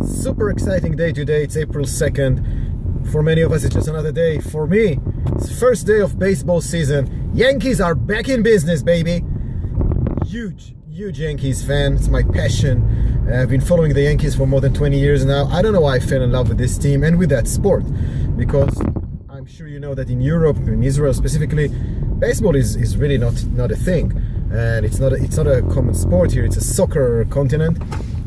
Super exciting day today. It's April 2nd. For many of us, it's just another day. For me, it's the first day of baseball season. Yankees are back in business, baby. Huge Yankees fan. It's my passion. I've been following the Yankees for more than 20 years now. I don't know why I fell in love with this team and with that sport, because I'm sure you know that in Europe, in Israel specifically, baseball is really not a thing, and it's not a common sport here. It's a soccer continent.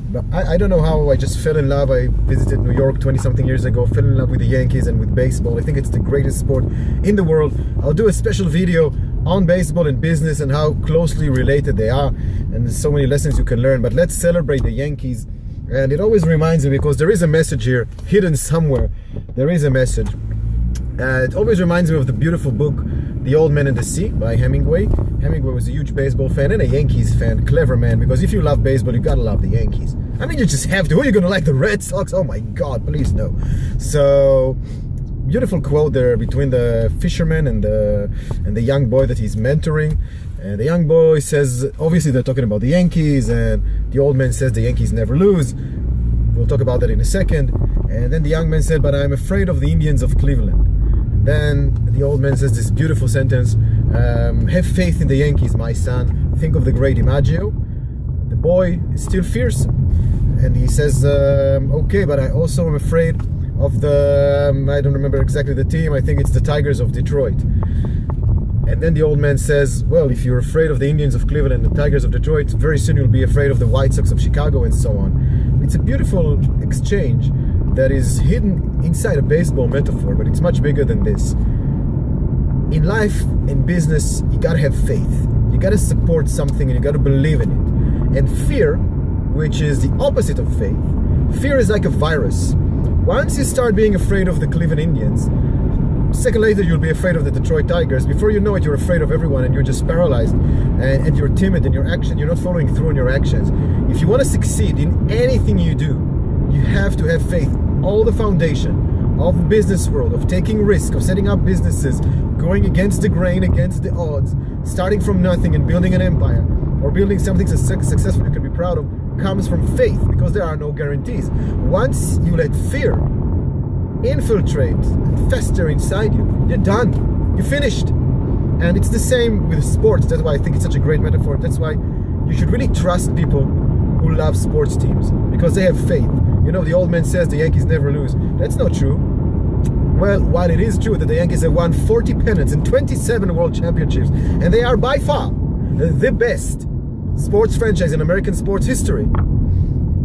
But I don't know how I just fell in love. I visited New York 20-something years ago, fell in love with the Yankees and with baseball. I think it's the greatest sport in the world. I'll do a special video on baseball and business and how closely related they are, and there's so many lessons you can learn. But let's celebrate the Yankees. And it always reminds me, because there is a message here hidden somewhere. There is a message. It always reminds me of the beautiful book The Old Man and the Sea by Hemingway. Hemingway was a huge baseball fan and a Yankees fan. Clever man, because if you love baseball, you gotta love the Yankees. I mean, you just have to. Who are you gonna like, the Red Sox? Oh my God, please no. So beautiful quote there between the fisherman and the young boy that he's mentoring. And the young boy says, obviously they're talking about the Yankees, and the old man says the Yankees never lose. We'll talk about that in a second. And then the young man said, but I'm afraid of the Indians of Cleveland. Then the old man says this beautiful sentence, have faith in the Yankees, my son. Think of the great DiMaggio. The boy is still fearsome. And he says, okay, but I also am afraid of the, I don't remember exactly the team. I think it's the Tigers of Detroit. And then the old man says, well, if you're afraid of the Indians of Cleveland and the Tigers of Detroit, very soon you'll be afraid of the White Sox of Chicago, and so on. It's a beautiful exchange that is hidden inside a baseball metaphor, but it's much bigger than this. In life, in business, you gotta have faith. You gotta support something and you gotta believe in it. And fear, which is the opposite of faith, fear is like a virus. Once you start being afraid of the Cleveland Indians, a second later you'll be afraid of the Detroit Tigers. Before you know it, you're afraid of everyone and you're just paralyzed, and you're timid in your action. You're not following through on your actions. If you want to succeed in anything you do, you have to have faith. All the foundation of the business world, of taking risk, of setting up businesses, going against the grain, against the odds, starting from nothing and building an empire, or building something successful you can be proud of, comes from faith, because there are no guarantees. Once you let fear infiltrate and fester inside you, you're done. You're finished. And it's the same with sports. That's why I think it's such a great metaphor. That's why you should really trust people who love sports teams, because they have faith. You know, the old man says the Yankees never lose. That's not true. Well, while it is true that the Yankees have won 40 pennants and 27 world championships, and they are by far the best sports franchise in American sports history,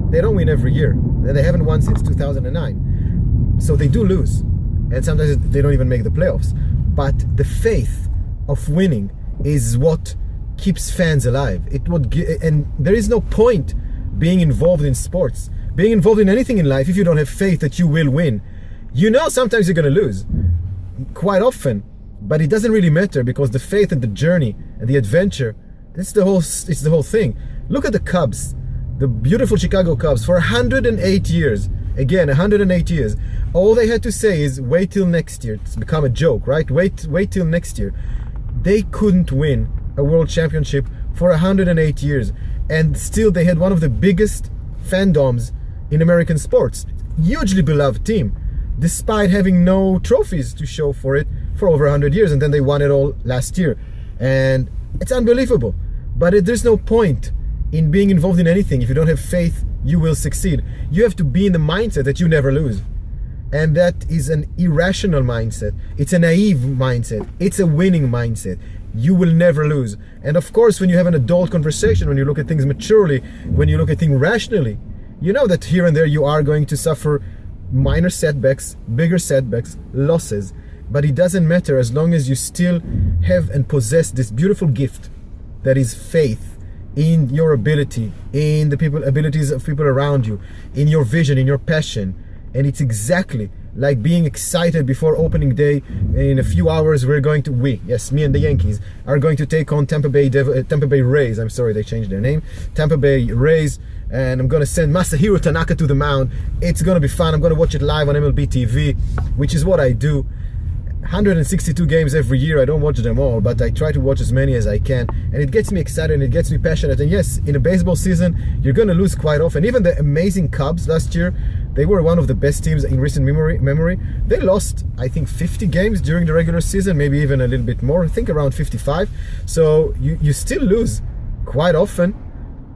they don't win every year. And they haven't won since 2009. So they do lose. And sometimes they don't even make the playoffs. But the faith of winning is what keeps fans alive. And there is no point being involved in sports, being involved in anything in life, if you don't have faith that you will win. You know, sometimes you're going to lose, quite often, but it doesn't really matter, because the faith and the journey and the adventure, it's the whole thing. Look at the Cubs, the beautiful Chicago Cubs, for 108 years. Again, 108 years. All they had to say is wait till next year. It's become a joke, right? Wait till next year. They couldn't win a world championship for 108 years, and still they had one of the biggest fandoms in American sports. Hugely beloved team, despite having no trophies to show for it for over 100 years, and then they won it all last year. And it's unbelievable. But there's no point in being involved in anything if you don't have faith you will succeed. You have to be in the mindset that you never lose. And that is an irrational mindset. It's a naive mindset. It's a winning mindset. You will never lose. And of course, when you have an adult conversation, when you look at things maturely, when you look at things rationally, you know that here and there you are going to suffer minor setbacks, bigger setbacks, losses. But it doesn't matter, as long as you still have and possess this beautiful gift that is faith in your ability, in the abilities of people around you, in your vision, in your passion. And it's exactly like being excited before opening day. In a few hours me and the Yankees are going to take on Tampa Bay Rays. I'm sorry, they changed their name. Tampa Bay Rays. And I'm going to send Masahiro Tanaka to the mound. It's going to be fun. I'm going to watch it live on MLB TV, which is what I do. 162 games every year. I don't watch them all, but I try to watch as many as I can, and it gets me excited and it gets me passionate. And yes, in a baseball season, you're going to lose quite often. Even the amazing Cubs last year, They were one of the best teams in recent memory. They lost, I think, 50 games during the regular season, maybe even a little bit more. I think around 55. So you still lose quite often,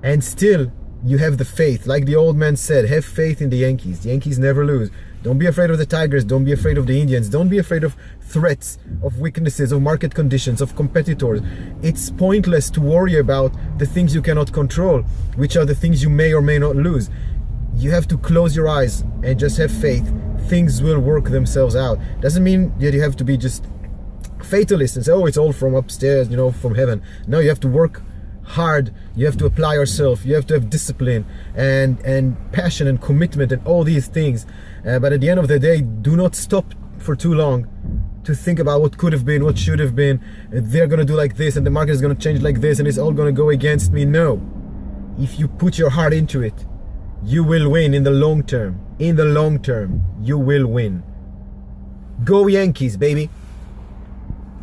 and still you have the faith. Like the old man said, have faith in the Yankees. The Yankees never lose. Don't be afraid of the Tigers. Don't be afraid of the Indians. Don't be afraid of threats, of weaknesses, of market conditions, of competitors. It's pointless to worry about the things you cannot control, which are the things you may or may not lose. You have to close your eyes and just have faith. Things will work themselves out. Doesn't mean that you have to be just fatalist and say, oh, it's all from upstairs, from heaven. No, you have to work hard. You have to apply yourself. You have to have discipline and passion and commitment and all these things. But at the end of the day, do not stop for too long to think about what could have been, what should have been. They're going to do like this and the market is going to change like this and it's all going to go against me. No. If you put your heart into it, you will win in the long term. In the long term, you will win. Go Yankees, baby.